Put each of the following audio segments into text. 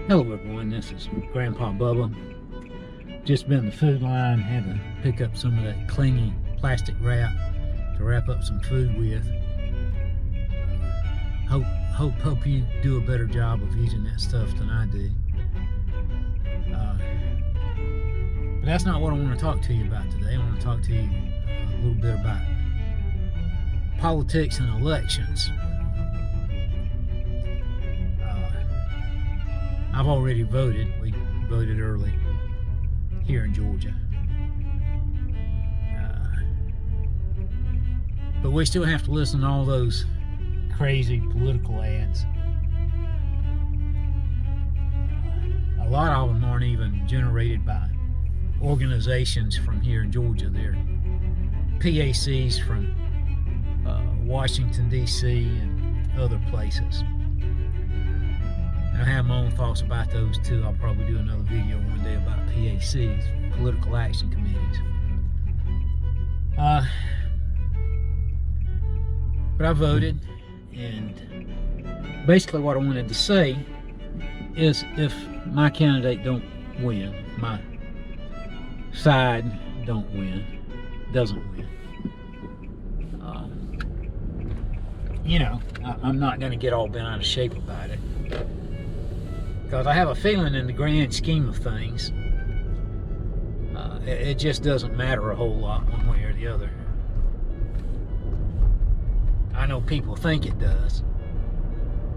Hello everyone, this is Grandpa Bubba. Just been to the food line, had to pick up some of that clingy plastic wrap to wrap up some food with. Hope you do a better job of using that stuff than I do. But that's not what I want to talk to you about today. I want to talk to you a little bit about politics and elections. I've already voted. We voted early here in Georgia. But we still have to listen to all those crazy political ads. A lot of them aren't even generated by organizations from here in Georgia. They're PACs from Washington, D.C. and other places. I have my own thoughts about those too. I'll probably do another video one day about PACs, political action committees. But I voted, and basically what I wanted to say is if my candidate don't win, my side doesn't win, I'm not going to get all bent out of shape about it. Because I have a feeling in the grand scheme of things, it just doesn't matter a whole lot one way or the other. I know people think it does,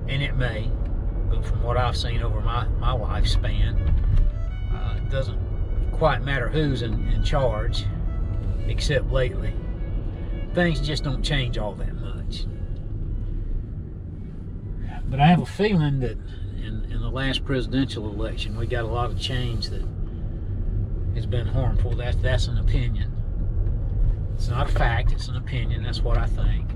and it may, but from what I've seen over my lifespan, it doesn't quite matter who's in charge, except lately. Things just don't change all that much. But I have a feeling that in the last presidential election, we got a lot of change that has been harmful. That's an opinion. It's not a fact, it's an opinion. That's what I think.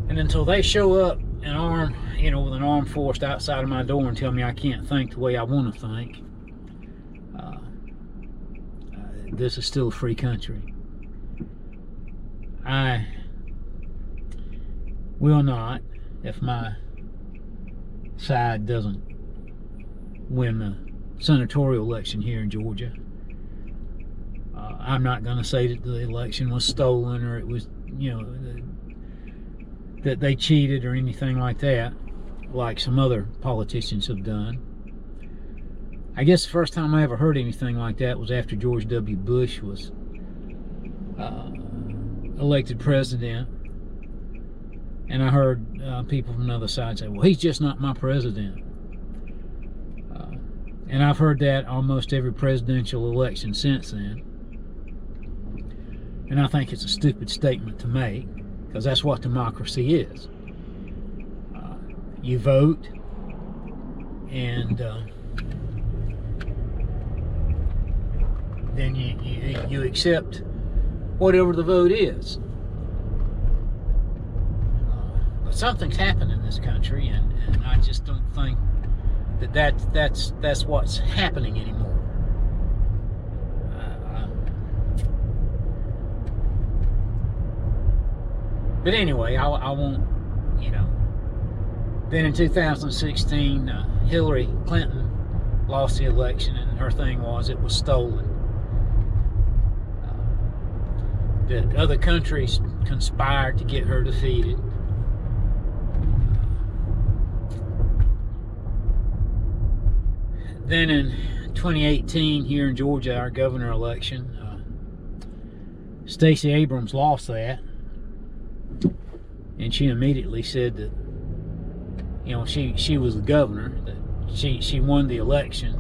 And until they show up with an armed force outside of my door and tell me I can't think the way I want to think, this is still a free country. I will not, if my side doesn't win the senatorial election here in Georgia, I'm not going to say that the election was stolen or it was, that they cheated or anything like that, like some other politicians have done. I guess the first time I ever heard anything like that was after George W. Bush was elected president. And I heard people from the other side say, well, he's just not my president. And I've heard that almost every presidential election since then. And I think it's a stupid statement to make, because that's what democracy is. You vote, and then you accept whatever the vote is. Something's happened in this country, and I just don't think that's what's happening anymore. But anyway, I won't, Then in 2016, Hillary Clinton lost the election, and her thing was it was stolen. That other countries conspired to get her defeated. Then in 2018, here in Georgia, our governor election, Stacey Abrams lost that, and she immediately said that, she was the governor, that she won the election.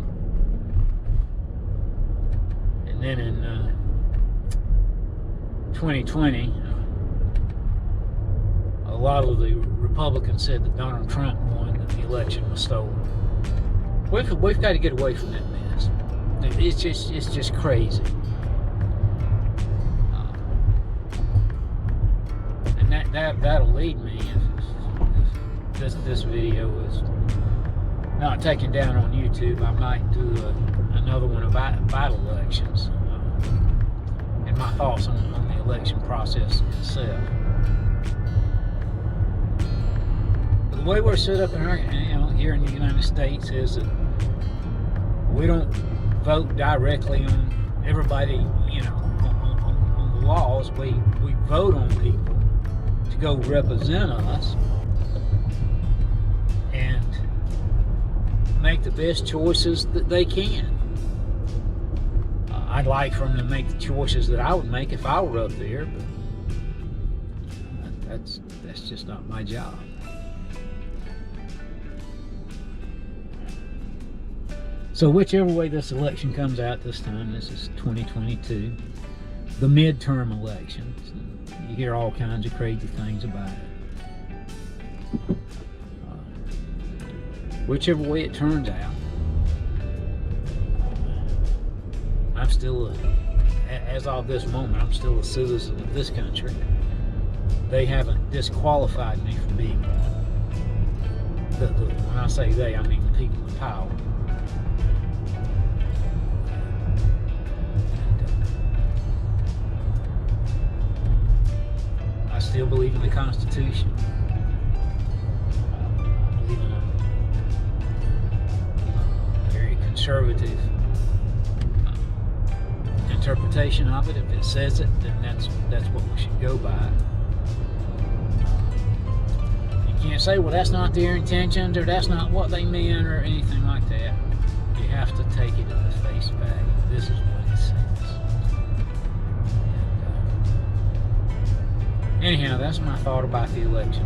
And then in 2020, a lot of the Republicans said that Donald Trump won, that the election was stolen. We've got to get away from that mess. It's just crazy. And that'll lead me, if this video is not taken down on YouTube, I might do another one about elections and my thoughts on the election process itself. the way we're set up in our, here in the United States is that we don't vote directly on everybody, on the laws. We vote on people to go represent us and make the best choices that they can. I'd like for them to make the choices that I would make if I were up there, but that's just not my job. So whichever way this election comes out this time, this is 2022, the midterm elections. You hear all kinds of crazy things about it. Whichever way it turns out, I'm still, as of this moment, I'm still a citizen of this country. They haven't disqualified me from being one. When I say they, I mean the people in power. I still believe in the Constitution. I believe in a very conservative interpretation of it. If it says it, then that's what we should go by. You can't say, well, that's not their intentions, or that's not what they meant, or anything like that. You have to take it at the face value. This is what it says. And, anyhow, that's my thought about the election,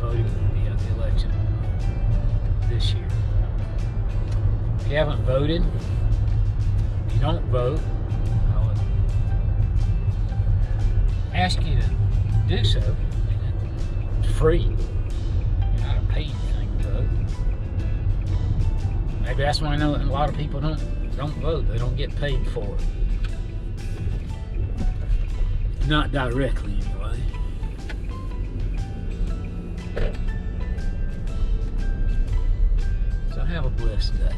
the voting of the election this year. If you haven't voted, if you don't vote, I would ask you to do so. It's free. You're not paying anything to vote. Maybe that's why I know that a lot of people don't vote. They don't get paid for it. Not directly, anyway. So have a blessed day.